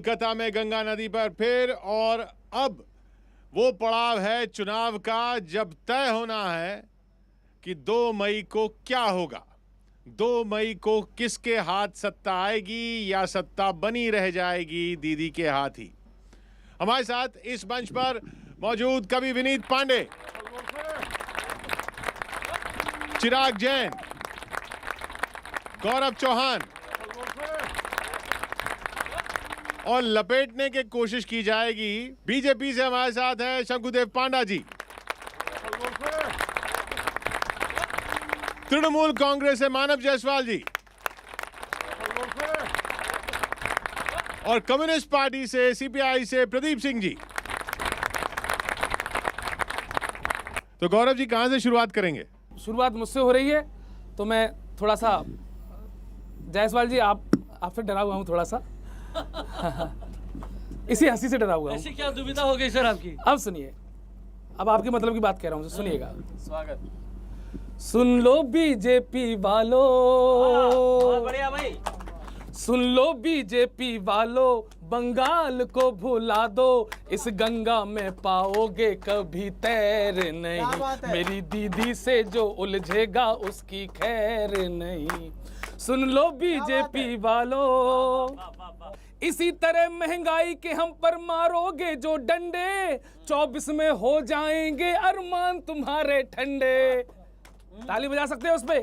कथा में गंगा नदी पर फिर और अब वो पड़ाव है चुनाव का जब तय होना है कि 2 मई को क्या होगा। 2 मई को किसके हाथ सत्ता आएगी या सत्ता बनी रह जाएगी दीदी के हाथ ही। हमारे साथ इस मंच पर मौजूद कवि विनीत पांडे, चिराग जैन, गौरव चौहान और लपेटने की कोशिश की जाएगी। बीजेपी से हमारे साथ हैं शंकुदेव पांडा जी, तृणमूल कांग्रेस से मानव जायसवाल जी और कम्युनिस्ट पार्टी से सीपीआई से प्रदीप सिंह जी। तो गौरव जी कहां से शुरुआत करेंगे? शुरुआत मुझसे हो रही है तो मैं थोड़ा सा, जायसवाल जी आपसे डरा हुआ हूँ थोड़ा सा इसी हंसी से डरा हुआ हूँ। ऐसी क्या दुविधा हो गई सर आपकी? अब सुनिए, अब आपके मतलब की बात कह रहा हूँ, सुनिएगा। स्वागत। सुन लो बीजेपी वालों, बहुत बढ़िया भाई। सुन लो बीजेपी वालों, बंगाल को भुला दो, इस गंगा में पाओगे कभी तैर नहीं, मेरी दीदी से जो उलझेगा उसकी खैर नहीं। सुन लो बीजेपी वालों, इसी तरह महंगाई के हम पर मारोगे जो डंडे, 24 में हो जाएंगे अरमान तुम्हारे ठंडे। ताली बजा सकते हो उस पे?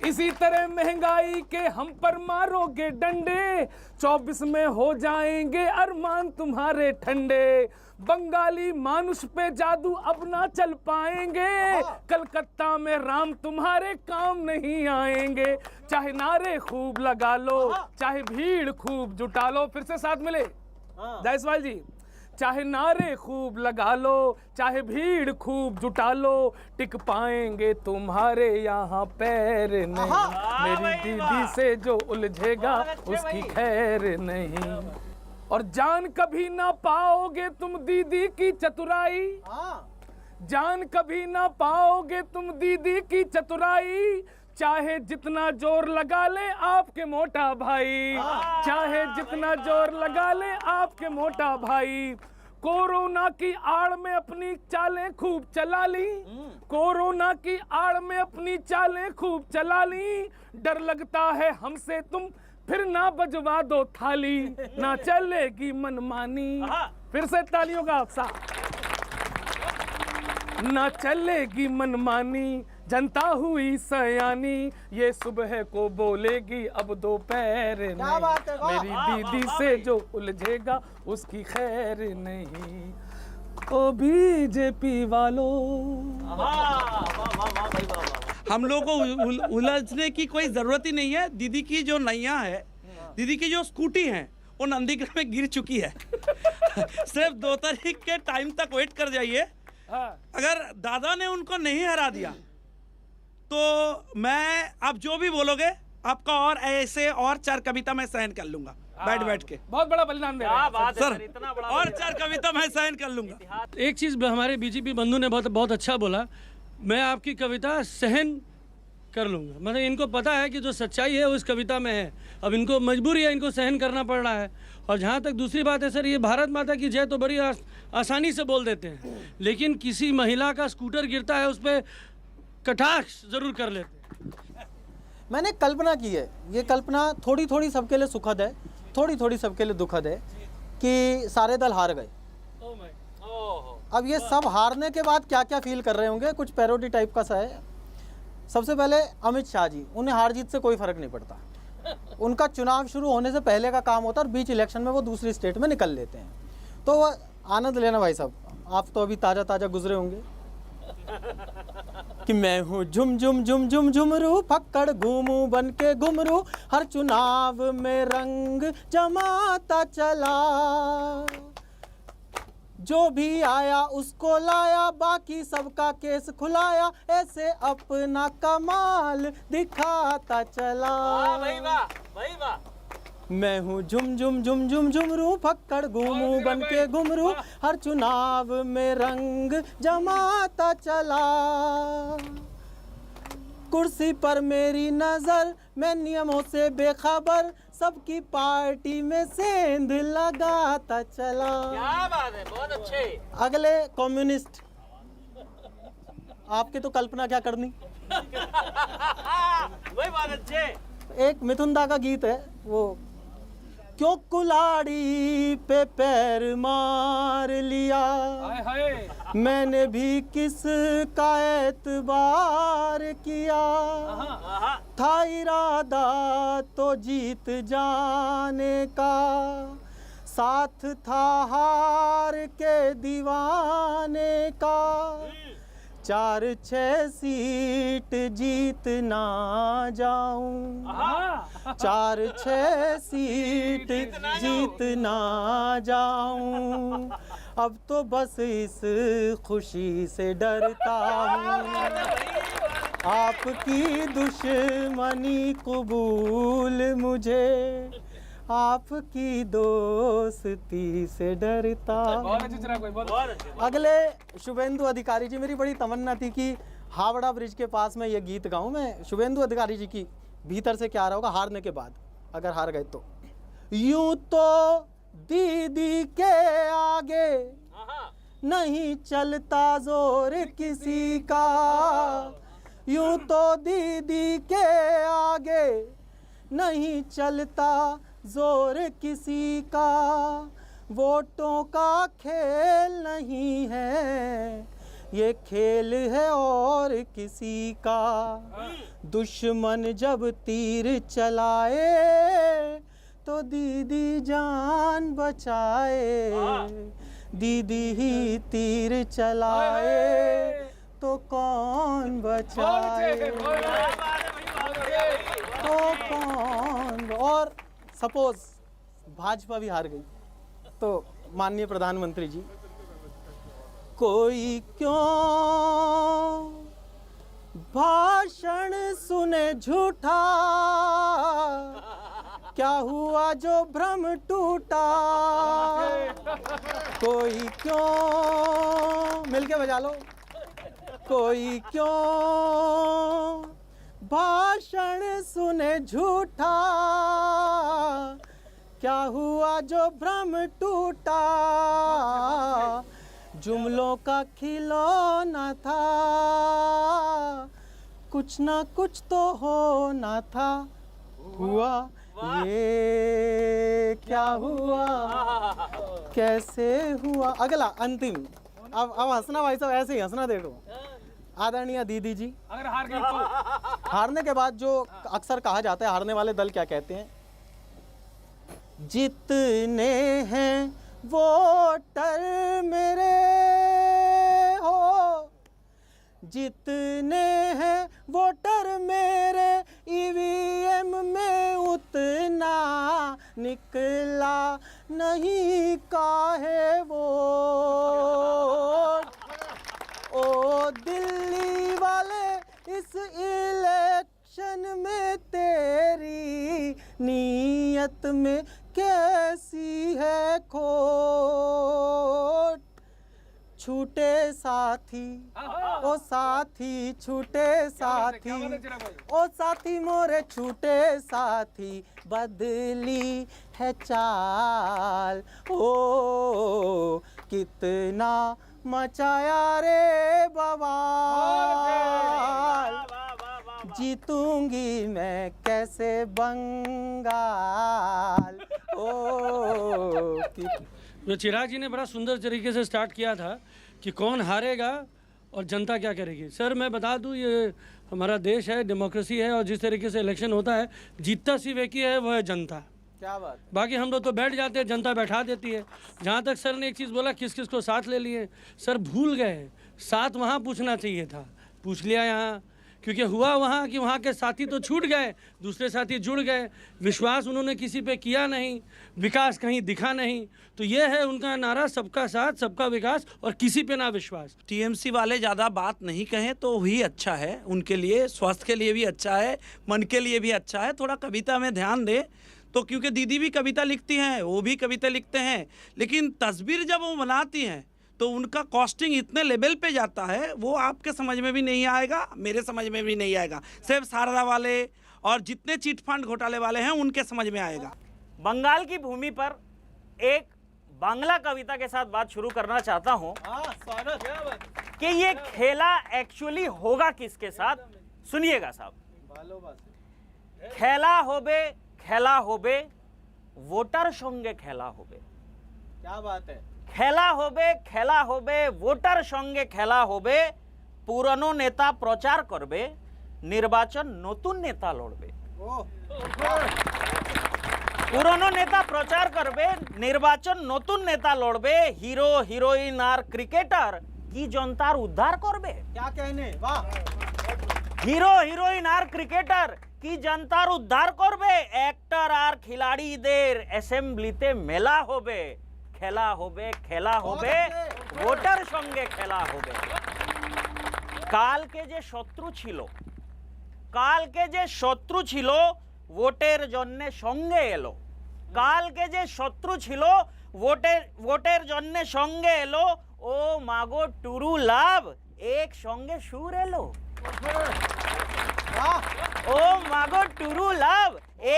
इसी तरह महंगाई के हम पर मारोगे डंडे, 24 में हो जाएंगे अरमान तुम्हारे ठंडे। बंगाली मानुष पे जादू अब ना चल पाएंगे, कलकत्ता में राम तुम्हारे काम नहीं आएंगे। चाहे नारे खूब लगा लो, चाहे भीड़ खूब जुटा लो, फिर से साथ मिले जायसवाल जी। चाहे नारे खूब लगा लो, चाहे भीड़ खूब जुटा लो, टिक पाएंगे तुम्हारे यहाँ पैर नहीं, मेरी दीदी से जो उलझेगा उसकी खैर नहीं। और जान कभी ना पाओगे तुम दीदी की चतुराई, जान कभी ना पाओगे तुम दीदी की चतुराई, चाहे जितना जोर लगा ले आपके मोटा भाई, चाहे जितना जोर लगा ले आपके मोटा भाई। कोरोना की आड़ में अपनी चालें खूब चला ली, कोरोना की आड़ में अपनी चालें खूब चला ली, डर लगता है हमसे तुम फिर ना बजवा दो थाली, ना चलेगी मनमानी। फिर से तालियों का उत्साह। ना चलेगी मनमानी, जनता हुई सयानी, ये सुबह को बोलेगी अब दोपहर नहीं, मेरी दीदी से जो उलझेगा उसकी खैर नहीं। ओ बीजेपी वालों, हम लोग को उलझने की कोई ज़रूरत ही नहीं है। दीदी की जो नैया है, दीदी की जो स्कूटी है वो नंदीग्राम में गिर चुकी है सिर्फ 2 तारीख के टाइम तक वेट कर जाइए। अगर दादा ने उनको नहीं हरा दिया तो मैं, आप जो भी बोलोगे आपका और ऐसे और 4 कविता मैं सहन कर लूंगा बैठ के। बहुत बड़ा बलिदान दे रहे हैं सर, इतना बड़ा और 4 कविता मैं सहन कर लूंगा। एक चीज हमारे बीजेपी बंधु ने बहुत अच्छा बोला, मैं आपकी कविता सहन कर लूंगा। मतलब इनको पता है कि जो सच्चाई है वो इस कविता में है, अब इनको मजबूरी है, इनको सहन करना पड़ रहा है। और जहाँ तक दूसरी बात है सर, ये भारत माता की जय तो बड़ी आसानी से बोल देते हैं, लेकिन किसी महिला का स्कूटर गिरता है उस पर कटाक्ष जरूर कर लेते हैं। मैंने कल्पना की है, ये कल्पना थोड़ी थोड़ी सबके लिए सुखद है, थोड़ी थोड़ी सबके लिए दुखद है कि सारे दल हार गए। अब ये सब हारने के बाद क्या क्या फील कर रहे होंगे, कुछ पैरोडी टाइप का सा है। सबसे पहले अमित शाह जी, उन्हें हार जीत से कोई फर्क नहीं पड़ता, उनका चुनाव शुरू होने से पहले का काम होता है और बीच इलेक्शन में वो दूसरी स्टेट में निकल लेते हैं। तो वो आनंद लेना भाई साहब, आप तो अभी ताज़ा ताज़ा गुजरे होंगे कि मैं हूँ झुम झुम झुम झुम झुमरू, फक्कड़ घूमू बन के घुमरू, हर चुनाव में रंग जमाता चला, जो भी आया उसको लाया, बाकी सबका केस खुलाया, ऐसे अपना कमाल दिखाता चला। भाई वाह, भाई वाह। मैं हूँ झुम झुम झुम झुम झुमरू, फक्कड़ घूमू बन के घुमरू, हर चुनाव में रंग जमाता चला। कुर्सी पर मेरी नजर, मैं नियमों से बेखबर, सबकी पार्टी में सेंध लगाता चला। क्या बात है, बहुत अच्छे। अगले कम्युनिस्ट, आपकी तो कल्पना क्या करनी। वही बात अच्छे। एक मिथुन दा का गीत है वो, क्यों कुल्हाड़ी पे पैर मार लिया, हाय हाय। मैंने भी किसका एतबार किया, था इरादा तो जीत जाने का, साथ था हार के दीवाने का, 4-6 सीट जीत ना जाऊं, 4-6 सीट जीत ना जाऊं, अब तो बस इस खुशी से डरता हूँ, आपकी दुश्मनी कबूल मुझे, आपकी दोस्ती से डरता हूँ। बहुत अच्छी चिराग भाई, बहुत अच्छी। अगले शुभेंदु अधिकारी जी, मेरी बड़ी तमन्ना थी कि हावड़ा ब्रिज के पास में ये गीत गाऊं मैं। शुभेंदु अधिकारी जी की भीतर से क्या आ रहा होगा हारने के बाद, अगर हार गए तो। यूं तो दीदी के आगे नहीं चलता जोर किसी का, यूं तो दीदी के आगे नहीं चलता जोर किसी का, वोटों का खेल नहीं है, ये खेल है और किसी का, दुश्मन जब तीर चलाए तो दीदी जान बचाए, दीदी ही तीर चलाए तो कौन बचाए, तो कौन। और सपोज भाजपा भी हार गई तो माननीय प्रधानमंत्री जी, कोई क्यों भाषण सुने झूठा, क्या हुआ जो भ्रम टूटा, कोई क्यों, मिलके बजा लो, कोई क्यों भाषण सुने झूठा, क्या हुआ जो भ्रम टूटा, जुमलों का खिलौना था, कुछ ना कुछ तो होना था, हुआ ये क्या हुआ, कैसे हुआ। अगला अंतिम, अब हंसना भाई साहब, ऐसे ही हंसना देखो। आदरणीय दीदी जी, अगर हार गई तो हारने के बाद जो अक्सर कहा जाता है, हारने वाले दल क्या कहते हैं, जितने हैं वोटर मेरे हो, जितने हैं वोटर मेरे, ईवीएम में उतना निकला नहीं काहे वोट, ओ दिल्ली वाले इस इलेक्शन में तेरी नीयत में कैसी है खोट, छूटे साथी ओ साथी, छूटे साथी ओ साथी मोरे, छूटे साथी, बदली है चाल, ओ कितना मचाया रे बवाल, जीतूंगी मैं कैसे बंगाल, ओ जो चिराग जी ने बड़ा सुंदर तरीके से स्टार्ट किया था कि कौन हारेगा और जनता क्या करेगी। सर मैं बता दूं, ये हमारा देश है, डेमोक्रेसी है, और जिस तरीके से इलेक्शन होता है, जीतता सिर्फ एक ही है, वो है जनता। क्या बात। बाकी हम लोग तो बैठ जाते हैं, जनता बैठा देती है। जहाँ तक सर ने एक चीज़ बोला, किस किस को साथ ले लिए, सर भूल गए, साथ वहाँ पूछना चाहिए था, पूछ लिया यहाँ, क्योंकि हुआ वहाँ कि वहाँ के साथी तो छूट गए, दूसरे साथी जुड़ गए, विश्वास उन्होंने किसी पे किया नहीं, विकास कहीं दिखा नहीं। तो ये है उनका नारा, सबका साथ सबका विकास और किसी पे ना विश्वास। टीएमसी वाले ज़्यादा बात नहीं कहें तो ही अच्छा है, उनके लिए स्वास्थ्य के लिए भी अच्छा है, मन के लिए भी अच्छा है। थोड़ा कविता में ध्यान दें तो, क्योंकि दीदी भी कविता लिखती हैं, वो भी कविता लिखते हैं, लेकिन तस्वीर जब वो बनाती हैं तो उनका कॉस्टिंग इतने लेवल पे जाता है, वो आपके समझ में भी नहीं आएगा, मेरे समझ में भी नहीं आएगा। सिर्फ शारदा वाले और जितने चिट फंड घोटाले वाले हैं उनके समझ में आएगा। बंगाल की भूमि पर एक बांग्ला कविता के साथ बात शुरू करना चाहता हूं कि ये खेला एक्चुअली होगा किसके साथ, सुनिएगा साहब। खेला होबे वोटर संगे खेला होबे। क्या बात है। खेला होबे वोटर संगे खेला होबे, पुरानो नेता प्रचार करबे, निर्वाचन नतून नेता लड़बे। पुरानो नेता प्रचार करबे, निर्वाचन नतून नेता लड़बे, हिरो हिरोइन और क्रिकेटर की जनतार उद्धार करबे। क्या कहने, वाह। হিরো হিরোইন আর ক্রিকেটার কি জনতার উদ্ধার করবে, অ্যাক্টর আর খিলাড়িদের অ্যাসেম্বলিতে মেলা হবে, খেলা হবে ভোটার সঙ্গে খেলা হবে। কালকে যে শত্রু ছিল ভোটের জন্য সঙ্গে এলো, কালকে যে শত্রু ছিল ভোটের জন্য সঙ্গে এলো, ও মাগো টুরু লাভ এক সঙ্গে সুর এলো। ও মাগো টুরু লাভ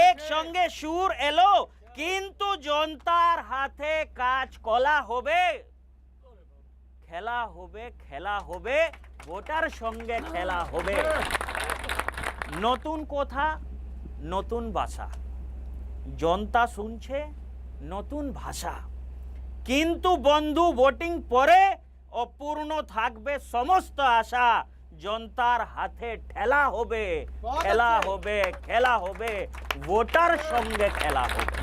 এক সঙ্গে সুর এলো, কিন্তু জনতার হাতে কাজ কলা হবে, খেলা হবে ভোটার সঙ্গে খেলা হবে। নতুন কথা নতুন ভাষা, জনতা শুনছে নতুন ভাষা, কিন্তু বন্ধু ভোটিং পরে অপূর্ণ থাকবে সমস্ত আশা। জনতার হাতে খেলা হবে ভোটার সঙ্গে খেলা হবে।